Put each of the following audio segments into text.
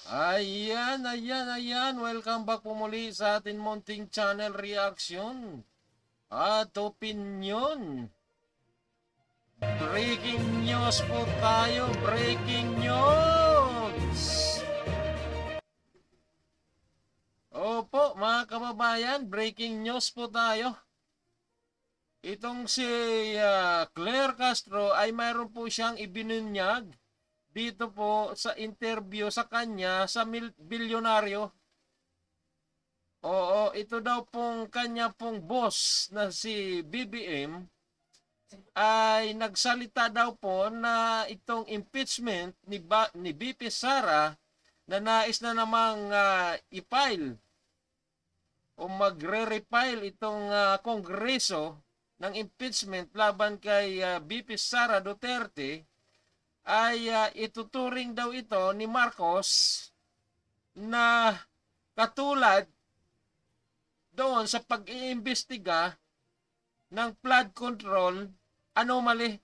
Ayan. Welcome back po muli sa ating munting channel reaction at opinion. Breaking news po tayo. Breaking news! Opo, mga kababayan, breaking news po tayo. Itong si Claire Castro ay mayroon po siyang ibinunyag dito po sa interview sa kanya sa bilyonaryo. Oo, ito daw pong kanya pong boss na si BBM ay nagsalita daw po na itong impeachment ni BP Sara na nais na namang i-file o magre-refile itong kongreso ng impeachment laban kay BP Sara Duterte ay ituturing daw ito ni Marcos na katulad doon sa pag-iimbestiga ng flood control anomaly.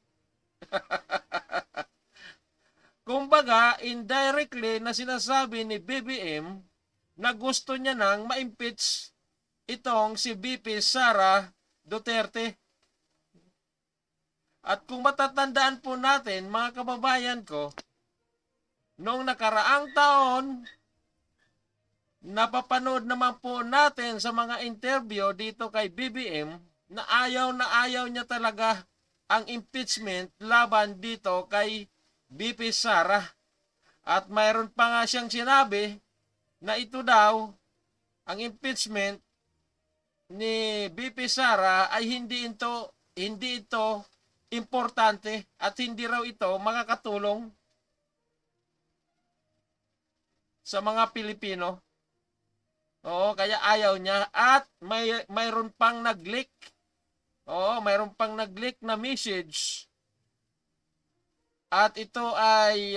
Kumbaga, indirectly na sinasabi ni BBM na gusto niya nang ma-impeach itong si BP Sara Duterte. At kung matatandaan po natin, mga kababayan ko, noong nakaraang taon, napapanood naman po natin sa mga interview dito kay BBM na ayaw niya talaga ang impeachment laban dito kay BP Sara. At mayroon pa nga siyang sinabi na ito daw, ang impeachment ni BP Sara ay hindi ito importante at hindi raw ito makakatulong sa mga Pilipino. Oo, kaya ayaw niya at mayroon pang nag-leak. Oo, mayroon pang nag-leak na message. At ito ay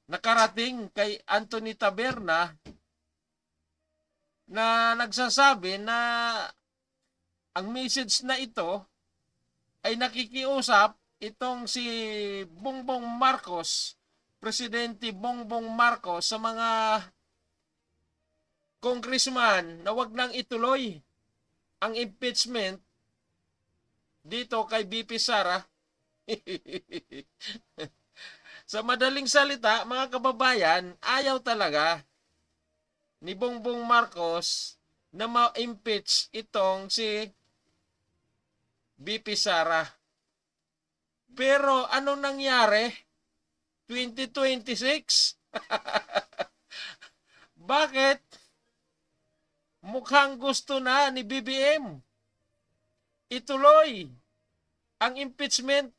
nakarating kay Anthony Taberna na nagsasabi na ang message na ito ay nakikiusap itong si Bongbong Marcos, Presidente Bongbong Marcos sa mga congressman na wag nang ituloy ang impeachment dito kay BP Sara. Sa madaling salita, mga kababayan, ayaw talaga ni Bongbong Marcos na ma-impeach itong si BP Sara. Pero anong nangyari? 2026? Bakit? Mukhang gusto na ni BBM ituloy ang impeachment.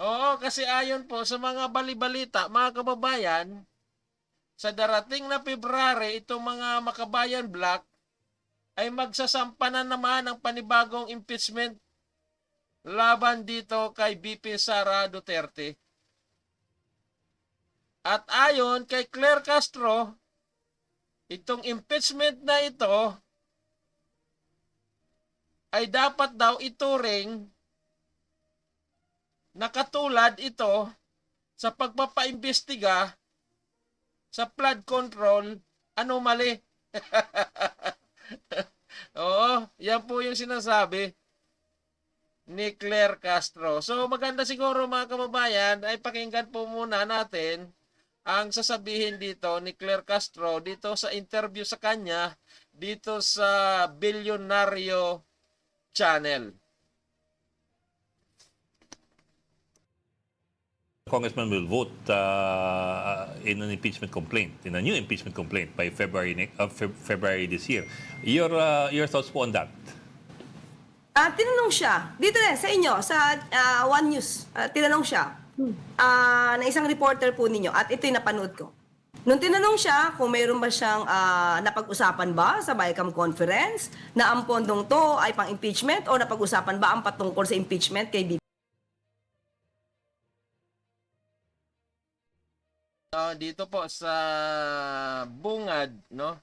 Oo, kasi ayon po sa mga balibalita, mga kababayan, sa darating na February, itong mga Makabayan Black ay magsasampa na naman ng panibagong impeachment laban dito kay BP Sara Duterte. At ayon kay Claire Castro, itong impeachment na ito ay dapat daw ituring na katulad ito sa pagpapaimbestiga sa flood control anomaly. Oo, yan po yung sinasabi ni Claire Castro. So maganda siguro mga kababayan ay pakinggan po muna natin ang sasabihin dito ni Claire Castro dito sa interview sa kanya dito sa Bilyonaryo Channel. Congressman will vote in an impeachment complaint, in a new impeachment complaint by February this year. Your thoughts po on that? Tinanong siya, dito rin sa inyo, sa One News, tinanong siya na isang reporter po ninyo at ito'y napanood ko. Nung tinanong siya kung mayroon ba siyang napag-usapan ba sa BICAM conference na ang pondong to ay pang-impeachment o napag-usapan ba ang patungkol sa impeachment kay BP? Dito po sa bungad, no?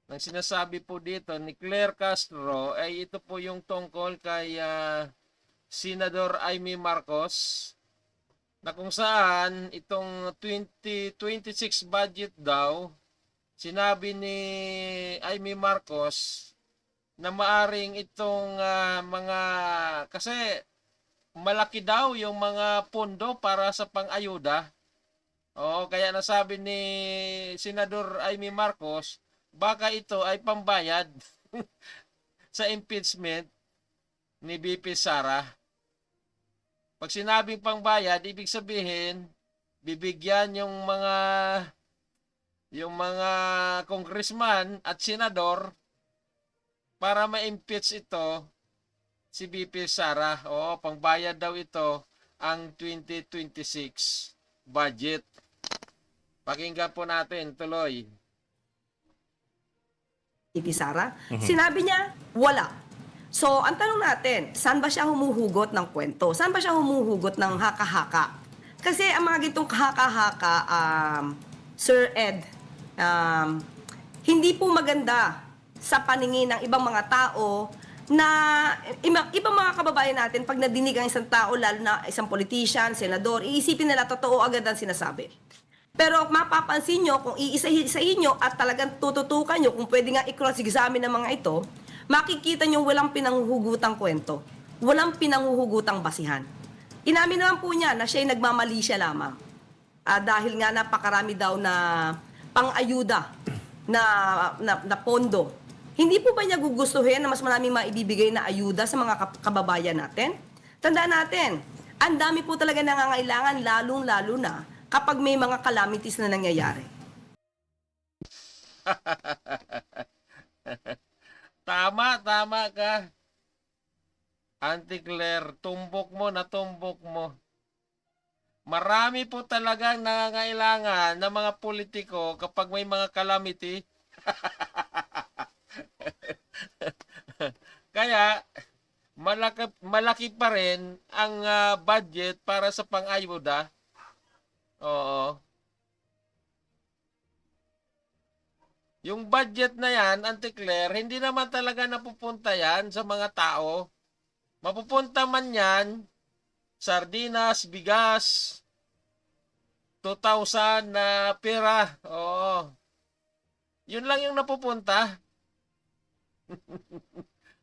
Ang sinasabi po dito ni Claire Castro ay ito po yung tungkol kay Senador Amy Marcos na kung saan itong 2026 budget daw, sinabi ni Amy Marcos na maaring itong mga, kasi malaki daw yung mga pondo para sa pang-ayuda. Oo, kaya nasabi ni Senador Amy Marcos, baka ito ay pambayad sa impeachment ni VP Sara. Pag sinabing pangbayad, ibig sabihin, bibigyan yung mga congressman at senador para ma-impeach ito si VP Sara. Oo, pangbayad daw ito ang 2026 budget. Pakinggan po natin, tuloy. VP Sara, sinabi niya, wala. So, ang tanong natin, saan ba siya humuhugot ng kwento? Saan ba siya humuhugot ng haka-haka? Kasi ang mga gitong haka-haka, Sir Ed, hindi po maganda sa paningin ng ibang mga tao na ibang mga kababayan natin, pag nadinig ang isang tao, lalo na isang politician, senador, iisipin nila totoo agad ang sinasabi. Pero mapapansin nyo, kung iisa-isahin nyo at talagang tututukan nyo, kung pwede nga i-cross-examine ng mga ito, makikita nyo walang pinanghuhugutang kwento. Walang pinanghuhugutang basihan. Inamin naman po niya na siya'y nagmamali siya lamang. Dahil nga napakarami daw na pang-ayuda na pondo. Hindi po ba niya gugustuhin na mas maraming maibibigay na ayuda sa mga kababayan natin? Tandaan natin, ang dami po talaga nangangailangan, lalong-lalo na kapag may mga calamities na nangyayari. Tama ka. Auntie Claire, tumbok mo. Marami po talagang nangangailangan ng mga politiko kapag may mga calamity. Kaya, malaki pa rin ang budget para sa pang-ayuda. Oo. Yung budget na yan, Auntie Claire, hindi naman talaga napupunta yan sa mga tao. Mapupunta man yan, sardinas, bigas, 2,000 na pera. Oo. Yun lang yung napupunta.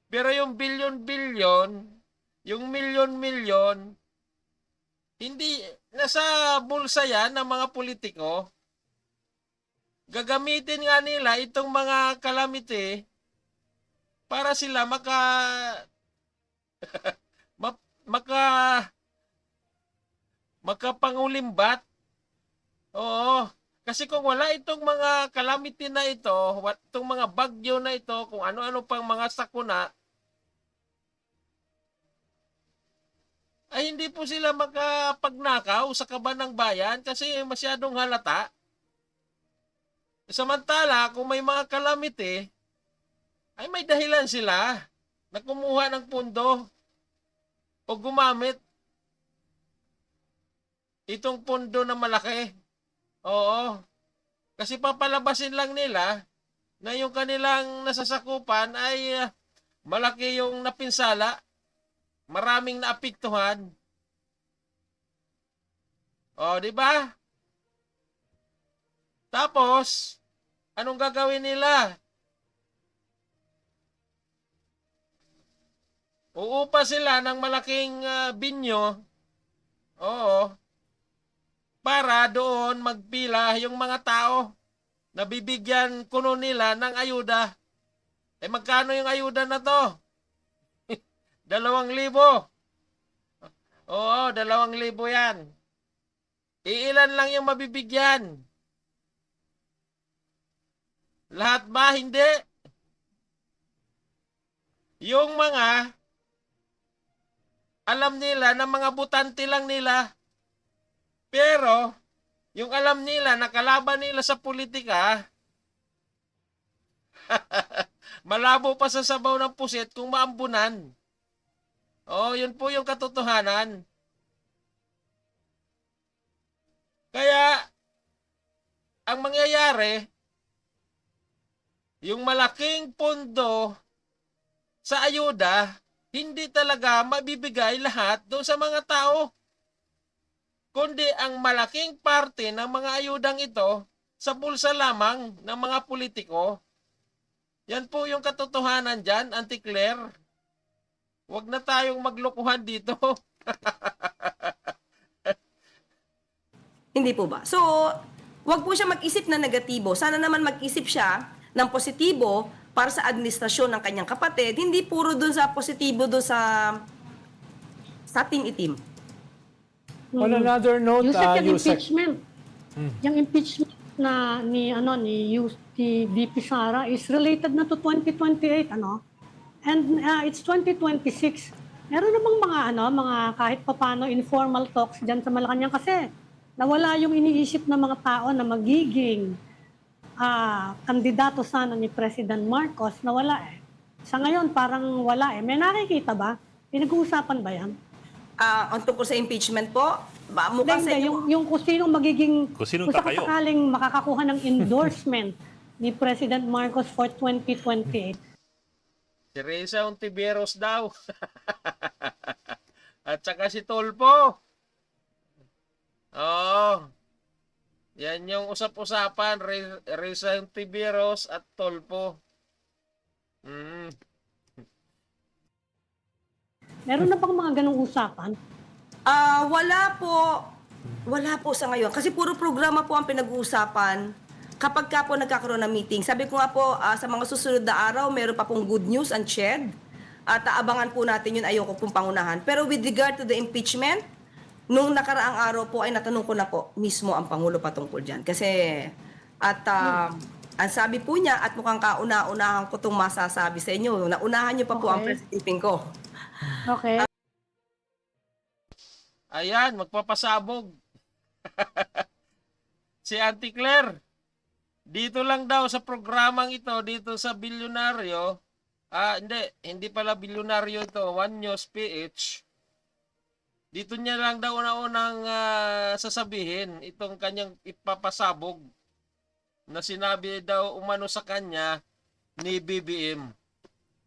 Pero yung bilyon-bilyon, yung milyon-milyon, hindi, nasa bulsa yan ng mga politiko. Gagamitin nga nila itong mga calamity para sila makapangulimbat. Oo. Kasi kung wala itong mga calamity na ito, itong mga bagyo na ito, kung ano-ano pang mga sakuna, ay hindi po sila makapagnakaw sa kaban ng bayan kasi masyadong halata. Samantala, kung may mga calamity, ay may dahilan sila na kumuha ng pundo o gumamit itong pundo na malaki. Oo. Kasi papalabasin lang nila na yung kanilang nasasakupan ay malaki yung napinsala. Maraming naapektuhan. O, di ba? Tapos, anong gagawin nila? Uupa sila ng malaking binyo. Oo. Para doon magpila yung mga tao na bibigyan kuno nila ng ayuda. Eh magkano yung ayuda na to? 2,000. Oo, 2,000 yan. Iilan lang yung mabibigyan? Lahat ba? Hindi. Yung mga alam nila na mga butante lang nila. Pero, yung alam nila na kalaban nila sa politika, malabo pa sa sabaw ng pusit kung maambunan. Oh, yun po yung katotohanan. Kaya, ang mangyayari, yung malaking pondo sa ayuda, hindi talaga mabibigay lahat doon sa mga tao. kundi ang malaking parte ng mga ayudang ito sa bulsa lamang ng mga politiko. Yan po yung katotohanan dyan, Auntie Claire. Huwag na tayong maglokohan dito. Hindi po ba? So, wag po siya mag-isip na negatibo. Sana naman mag-isip siya ng positibo para sa administrasyon ng kanyang kapatid. Hindi puro dun sa positibo dun sa team itim. On another note, Yung second Yusek, impeachment. Yung impeachment na ni VP Sara is related na to 2028, ano? And it's 2026. Meron namang mga kahit papano informal talks diyan sa Malacanang kasi nawala yung iniisip ng mga tao na magiging kandidato sana ni President Marcos, nawala eh. Sa ngayon parang wala eh. May nakikita ba? Pinag-uusapan ba yan? Ang tungkol sa impeachment po, mukha sa Hindi, inyo. yung kung sinong magiging, Kung sinong kung tatayo. sakaling makakakuha ng endorsement ni President Marcos for 2028. Si Reza Ontiveros daw. At saka si Tolpo. Oo. Yan yung usap-usapan, Reza Ontiveros at Tolpo. Meron na bang mga ganong usapan? Wala po sa ngayon. Kasi puro programa po ang pinag-uusapan kapag ka po nagkakaroon ng meeting. Sabi ko nga po, sa mga susunod na araw, meron pa pong good news and shared. At aabangan po natin yun, ayoko pong pangunahan. Pero with regard to the impeachment, nung nakaraang araw po ay natanong ko na po mismo ang Pangulo patungkol dyan. Kasi, ang sabi po niya, at mukhang kauna-unahan ko itong masasabi sa inyo, naunahan niyo pa po ang Okay. press briefing ko. Okay. Ayan, magpapasabog. Si Auntie Claire, dito lang daw sa programang ito, dito sa Bilyonaryo, hindi pala Bilyonaryo ito, One News PH, dito niya lang daw una-unang sasabihin itong kanyang ipapasabog na sinabi daw umano sa kanya ni BBM.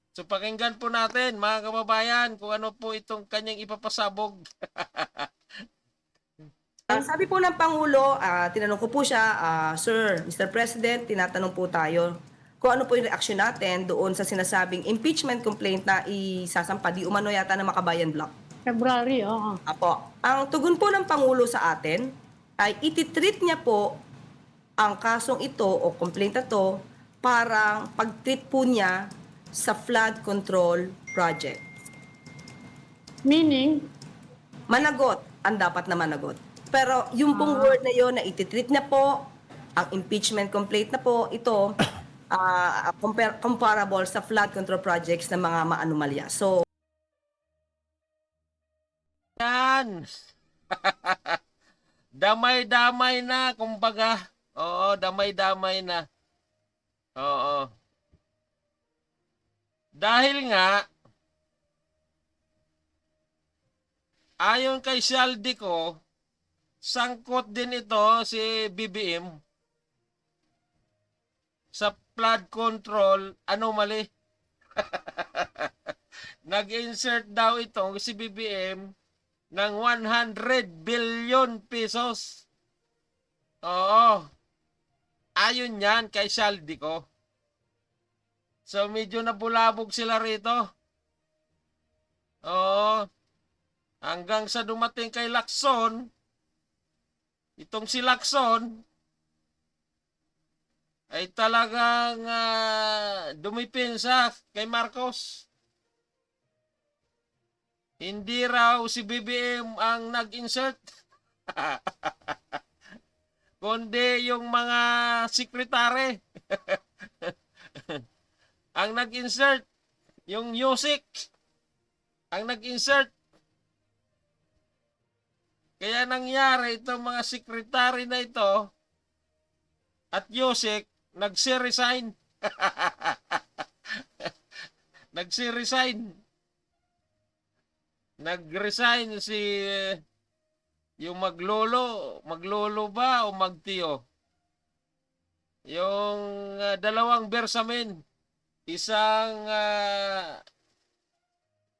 So pakinggan po natin mga kababayan kung ano po itong kanyang ipapasabog. Sabi po ng Pangulo, tinanong ko po siya, Sir, Mr. President, tinatanong po tayo kung ano po yung reaction natin doon sa sinasabing impeachment complaint na isasampa di umano yata ng Makabayan Block. February, oo. Apo, ang tugon po ng Pangulo sa atin ay ititreat niya po ang kasong ito o complaint na to parang pag-treat po niya sa flood control project. Meaning, Managot ang dapat na managot. Pero yung pong word na yun na ititreat niya po, ang impeachment complaint na po, ito, comparable sa flood control projects ng mga maanomalya. So, Yan. Damay-damay na, kumbaga. Oo, damay-damay na. Oo. Dahil nga, ayon kay Saldico, sangkot din ito si BBM sa flood control anomaly. Nag-insert daw itong si BBM ng 100 billion pesos. Oo. Ayon yan kay Saldico. So medyo nabulabog sila rito. Oo. Hanggang sa dumating kay Lacson, itong si Lacson ay talagang dumipinsa kay Marcos. Hindi raw si BBM ang nag-insert. Kundi yung mga sekretary. Ang nag-insert. Yung Yusik ang nag-insert. Kaya nangyari itong mga sekretary na ito at Yusik nagsi-resign. Nagsi-resign. Nag-resign si yung maglolo ba o magtiyo? Yung dalawang bersamin, isang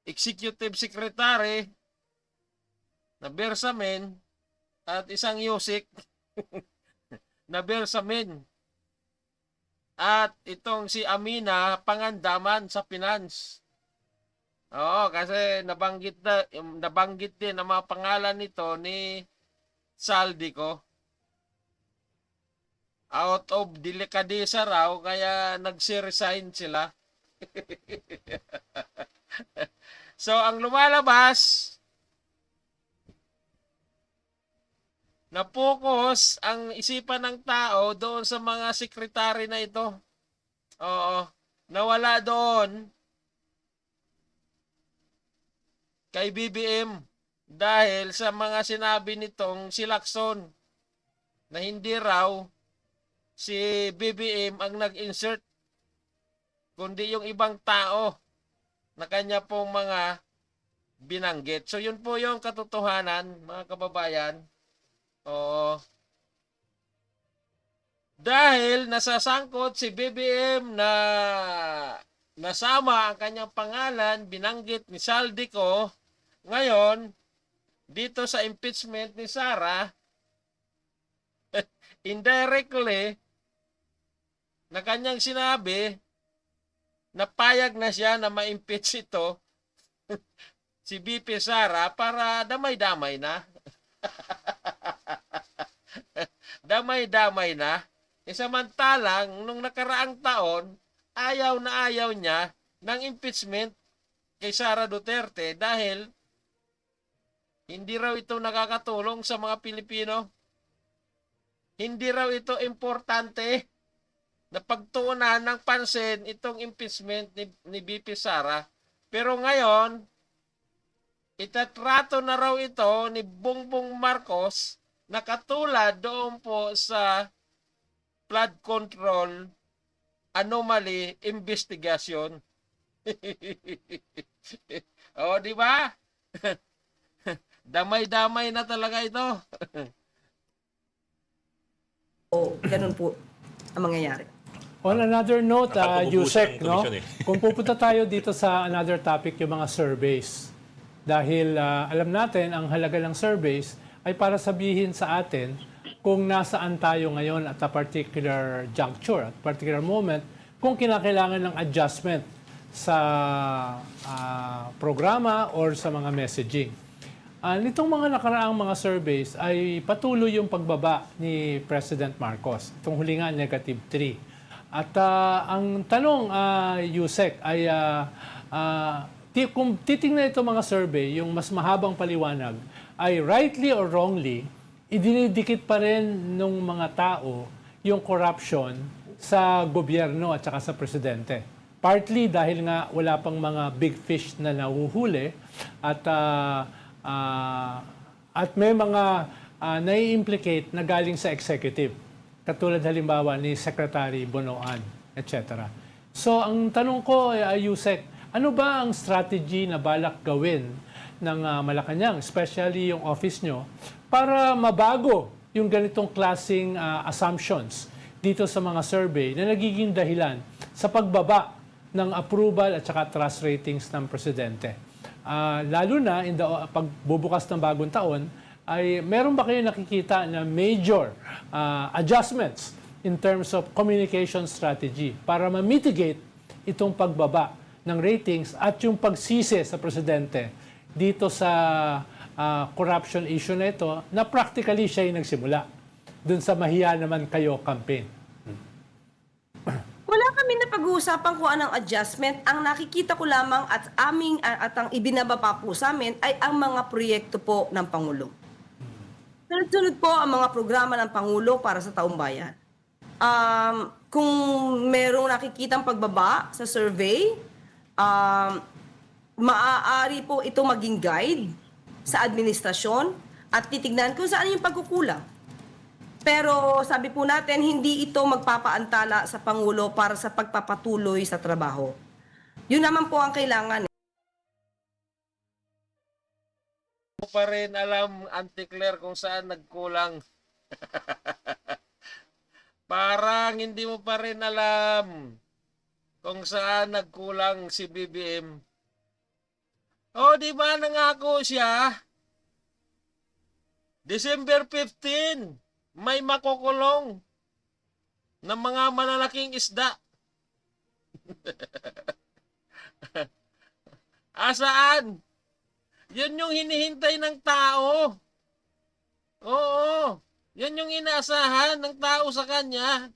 executive secretary na bersamin at isang Yusik na Bersamin. At itong si Amina Pangandaman sa finance. Oo, kasi nabanggit din ang mga pangalan nito ni Saldico. Out of delikadesa raw, kaya nagsiresign sila. So, ang lumalabas, na focus ang isipan ng tao doon sa mga sekretary na ito. Oo, nawala doon kay BBM dahil sa mga sinabi nitong si Lacson na hindi raw si BBM ang nag-insert kundi yung ibang tao na kanya pong mga binanggit. So yun po yung katotohanan, mga kababayan. Oo. Dahil nasasangkot si BBM na nasama ang kanyang pangalan, binanggit ni Saldico, ngayon, dito sa impeachment ni Sara, indirectly, na kanyang sinabi, napayag na siya na ma-impeach ito, si BP Sara, para damay-damay na. Damay-damay na. Samantalang, nung nakaraang taon, ayaw na ayaw niya ng impeachment kay Sara Duterte dahil hindi raw ito nakakatulong sa mga Pilipino. Hindi raw ito importante na pagtuunan ng pansin itong impeachment ni BP Sara. Pero ngayon, itatrato na raw ito ni Bongbong Marcos na katulad doon po sa flood control anomaly investigation. O, di ba? Damay-damay na talaga ito. O, ganun po ang mangyayari. On another note, Nakapag-ubus Yusek, ang no? komisyon eh. Kung pupunta tayo dito sa another topic, yung mga surveys. Dahil alam natin, ang halaga ng surveys ay para sabihin sa atin kung nasaan tayo ngayon at a particular juncture, at particular moment, kung kinakailangan ng adjustment sa programa or sa mga messaging. Nitong mga nakaraang mga surveys ay patuloy yung pagbaba ni President Marcos. Itong huli nga, -3. At ang tanong, Yusek, ay kung titingnan ito mga survey, yung mas mahabang paliwanag, ay rightly or wrongly, idinidikit pa rin ng mga tao yung corruption sa gobyerno at saka sa presidente. Partly dahil nga wala pang mga big fish na nahuhuli at may mga nai-implicate na galing sa executive. Katulad halimbawa ni Secretary Bonoan, etc. So ang tanong ko, Yusek, ano ba ang strategy na balak gawin ng Malacanang, especially yung office nyo, para mabago yung ganitong klaseng assumptions dito sa mga survey na nagiging dahilan sa pagbaba ng approval at saka trust ratings ng presidente? Lalo na pagbubukas ng bagong taon, ay meron ba kayo nakikita na major adjustments in terms of communication strategy para ma-mitigate itong pagbaba ng ratings at yung pagsisi sa presidente dito sa corruption issue na ito na practically siya yung nagsimula dun sa mahiya naman kayo campaign? Wala kami na pag-uusapan kung anong adjustment. Ang nakikita ko lamang at ang ibinababa po sa amin ay ang mga proyekto po ng Pangulo. Sunod-sunod po ang mga programa ng Pangulo para sa taong bayan. Kung merong nakikitang pagbaba sa survey, maaari po ito maging guide sa administrasyon at titignan kung saan yung pagkukulang. Pero sabi po natin, hindi ito magpapaantala sa Pangulo para sa pagpapatuloy sa trabaho. Yun naman po ang kailangan. Hindi mo pa rin alam, Auntie Claire, kung saan nagkulang. Parang hindi mo pa rin alam kung saan nagkulang si BBM. O, di ba nangako siya? December 15, may makukulong ng mga malalaking isda. Asaan? Yun yung hinihintay ng tao. Oo. Yan yung inaasahan ng tao sa kanya.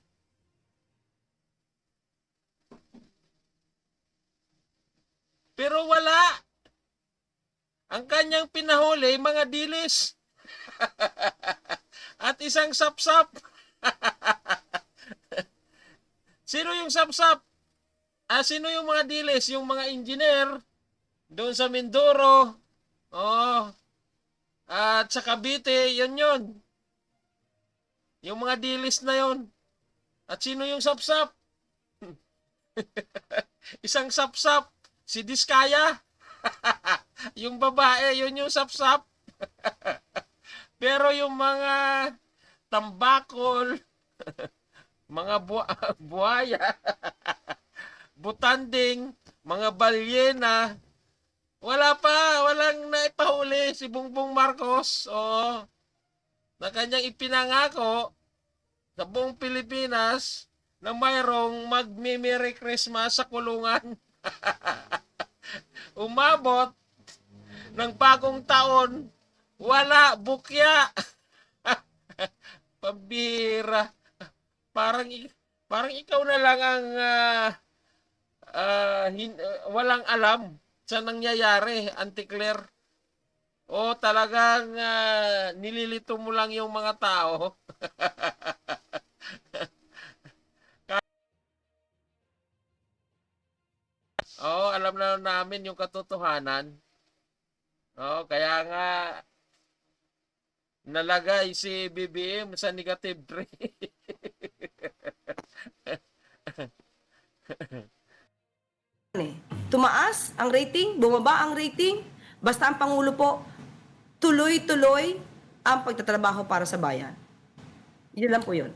Pero wala. Ang kanyang pinahuli, mga dilis. At isang sapsap. Sino yung sapsap? Sino yung mga dilis? Yung mga engineer doon sa Mindoro. Oh. At sa Cavite, yun. Yung mga dilis na yon. At sino yung sapsap? Isang sapsap. Si Diskaya. Yung babae, yun yung sapsap. Pero yung mga tambakol, mga buhaya, butanding, mga balyena, walang naipahuli si Bongbong Marcos. Oo. Na kanyang ipinangako sa buong Pilipinas na mayroong magmi-Merry Christmas sa kulungan. Umabot ng bagong taon, wala, bukya. Pambira. Parang ikaw na lang ang walang alam sa nangyayari, Auntie Claire. O talagang nililito mo lang yung mga tao. Oo, alam na namin yung katotohanan. Oo, kaya nga nalagay si BBM sa negative 3. Tumaas ang rating, bumaba ang rating, basta ang Pangulo po, tuloy-tuloy ang pagtatrabaho para sa bayan. Yun lang po yun.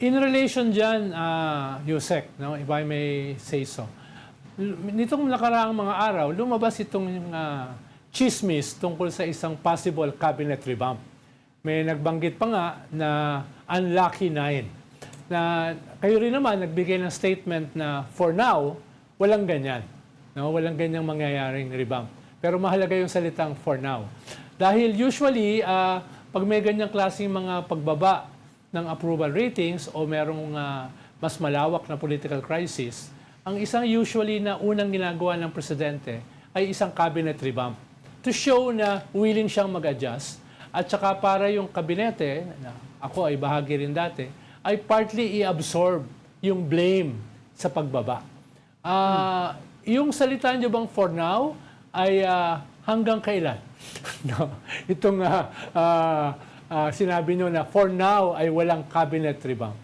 In relation dyan, Yusek, no, if I may say so, nitong nakaraang mga araw, lumabas itong chismis tungkol sa isang possible cabinet revamp. May nagbanggit pa nga na unlucky 9. Na kayo rin naman nagbigay ng statement na for now, walang ganyan. No? Walang ganyang mangyayaring revamp. Pero mahalaga yung salitang for now. Dahil usually, pag may ganyang klaseng mga pagbaba ng approval ratings o merong mas malawak na political crisis, ang isang usually na unang ginagawa ng presidente ay isang cabinet revamp to show na willing siyang mag-adjust at saka para yung kabinete, na ako ay bahagi rin dati, ay partly i-absorb yung blame sa pagbaba. Yung salita niyo bang for now ay hanggang kailan? No? Itong sinabi niyo na for now ay walang cabinet revamp.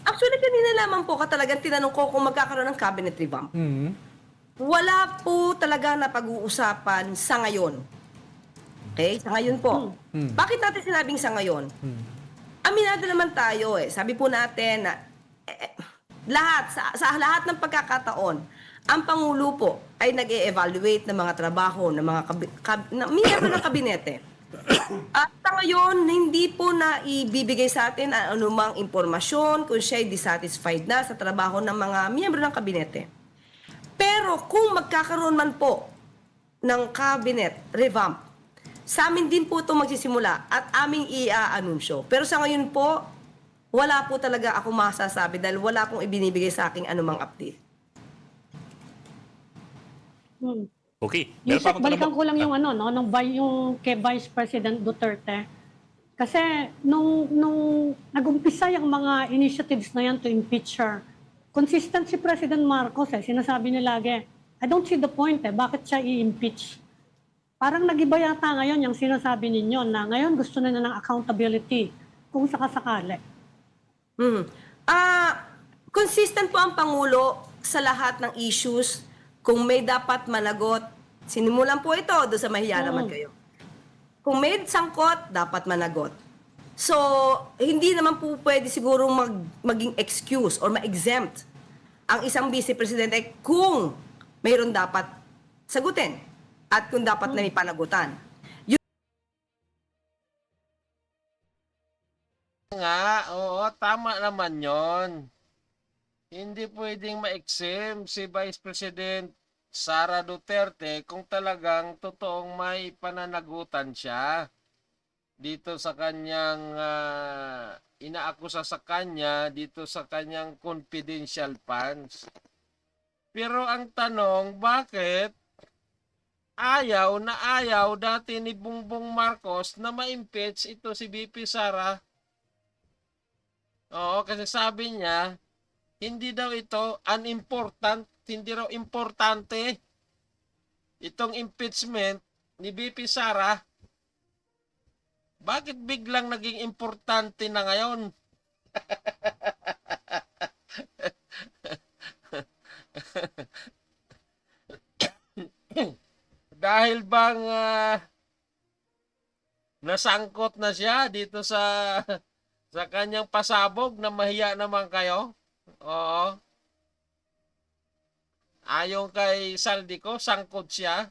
Actually, kanina lamang po talagang tinanong ko kung magkakaroon ng cabinet revamp. Wala po talaga na pag-uusapan sa ngayon. Okay? Sa ngayon po. Bakit natin sinabing sa ngayon? Aminado naman tayo eh. Sabi po natin na sa lahat ng pagkakataon, ang Pangulo po ay nag-e-evaluate ng mga trabaho ng mga miyembro ng kabinete. At sa ngayon, hindi po na ibibigay sa atin ang anumang impormasyon kung siya ay dissatisfied na sa trabaho ng mga miyembro ng kabinete. Pero kung magkakaroon man po ng cabinet revamp, sa amin din po ito magsisimula at aming i-anunsyo. Pero sa ngayon po, wala po talaga ako masasabi dahil wala pong ibinibigay sa aking anumang update. Okay. Yusek, Meron pa akong balikan tanong. ko lang yung yung kay Vice President Duterte. Kasi nung nag-umpisa yung mga initiatives na yan to impeach her, consistent si President Marcos sinasabi niya lagi, I don't see the point bakit siya i-impeach? Parang nag-iba yata ngayon yung sinasabi ninyo na ngayon gusto na ng accountability kung sakasakali. Consistent po ang Pangulo sa lahat ng issues. Kung may dapat managot, sinimulan po ito doon sa mahiya naman kayo. Kung may sangkot, dapat managot. So, hindi naman po pwede siguro maging excuse or ma-exempt ang isang vice presidente kung mayroon dapat sagutin at kung dapat na may panagutan. Nga, oo, tama naman yon. Hindi pwedeng ma-exempt si Vice President Sara Duterte kung talagang totoong may pananagutan siya dito sa kanyang inaakusa sa kanya dito sa kanyang confidential funds. Pero ang tanong, bakit ayaw dati ni Bongbong Marcos na ma-impeach ito si VP Sara? Oo, kasi sabi niya, hindi daw ito unimportant, hindi raw importante itong impeachment ni VP Sara. Bakit biglang naging importante na ngayon? Dahil bang nasangkot na siya dito sa kanyang pasabog na mahiya naman kayo? Oo. Ayon kay Saldico, sangkot siya.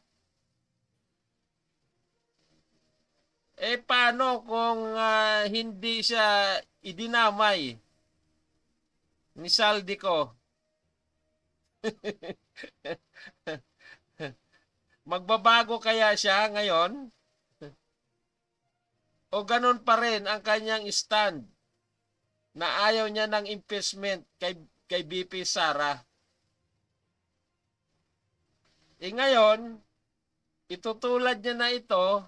Paano kung hindi siya idinamay ni Saldico? Magbabago kaya siya ngayon? O ganun pa rin ang kanyang stand na ayaw niya ng impeachment kay VP Sara? Ngayon, itutulad niya na ito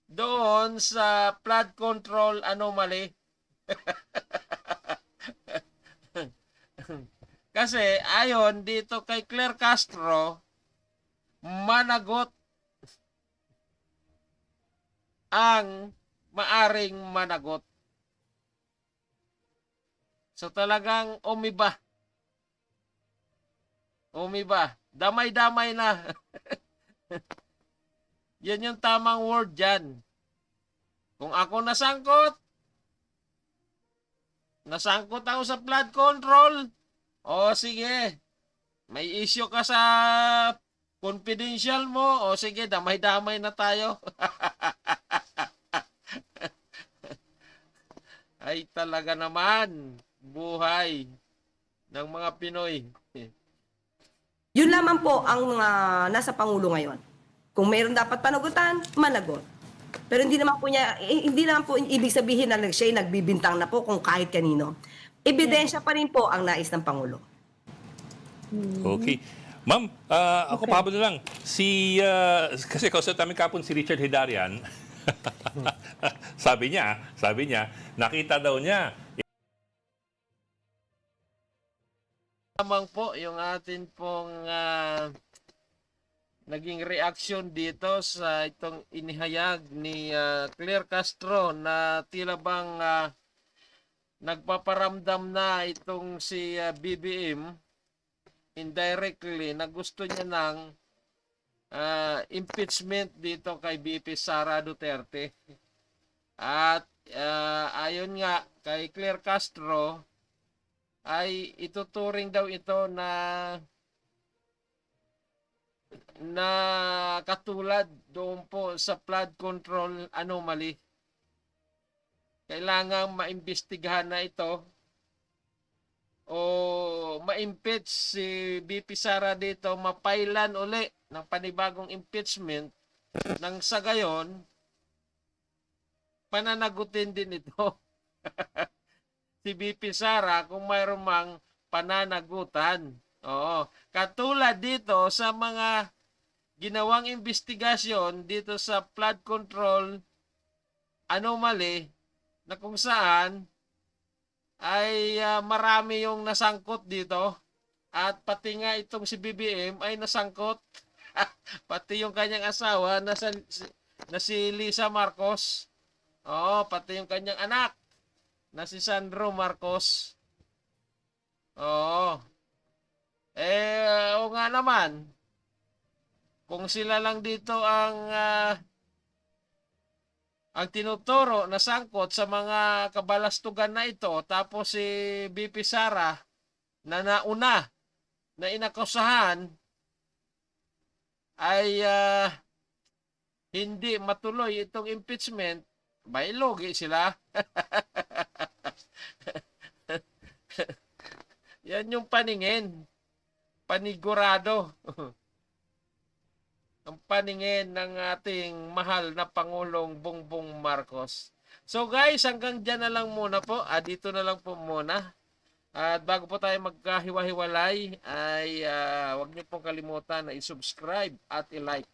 doon sa flood control anomaly. Kasi ayon dito kay Claire Castro, managot ang maaring managot. So talagang umiba. Damay-damay na. Yan yung tamang word dyan. Kung ako nasangkot ako sa flood control, o sige, may issue ka sa confidential mo, o sige, damay-damay na tayo. Ay talaga naman, buhay ng mga Pinoy. Yun lamang po ang nasa Pangulo ngayon. Kung mayroon dapat panagutan, managot. Pero hindi naman po ibig sabihin na siya ay nagbibintang na po kung kahit kanino. Ebidensya pa rin po ang nais ng Pangulo. Okay. Ma'am, ako Okay. pabor na lang. Kasi kausap namin kapon si Richard Hidarian. sabi niya, nakita daw niya Lamang po yung atin pong naging reaksyon dito sa itong inihayag ni Claire Castro na tila bang nagpaparamdam na itong si BBM indirectly na gusto niya ng impeachment dito kay VP Sara Duterte. At ayon nga kay Claire Castro, ay ituturing daw ito na katulad doon po sa flood control anomaly. Kailangang maimbestigahan na ito o ma-impeach si VP Sara dito, mapailan uli ng panibagong impeachment nang sa gayon pananagutin din ito si VP Sara kung mayroon mang pananagutan. Oo. Katulad dito sa mga ginawang investigasyon dito sa flood control anomaly na kung saan ay marami yung nasangkot dito at pati nga itong si BBM ay nasangkot. Pati yung kanyang asawa na si Lisa Marcos. Oo, pati yung kanyang anak na si Sandro Marcos. Oo. O nga naman, kung sila lang dito ang tinuturo na sangkot sa mga kabalastugan na ito, tapos si VP Sara na nauna na inakusahan ay hindi matuloy itong impeachment, Bay, logi sila. Yan yung paningin. Panigurado. Ang paningin ng ating mahal na Pangulong Bongbong Marcos. So guys, hanggang dyan na lang muna po. Dito na lang po muna. At bago po tayo magkahiwa-hiwalay, ay huwag niyo pong kalimutan na i-subscribe at i-like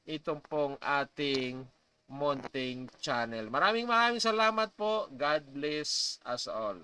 itong pong ating munting channel. Maraming salamat po. God bless us all.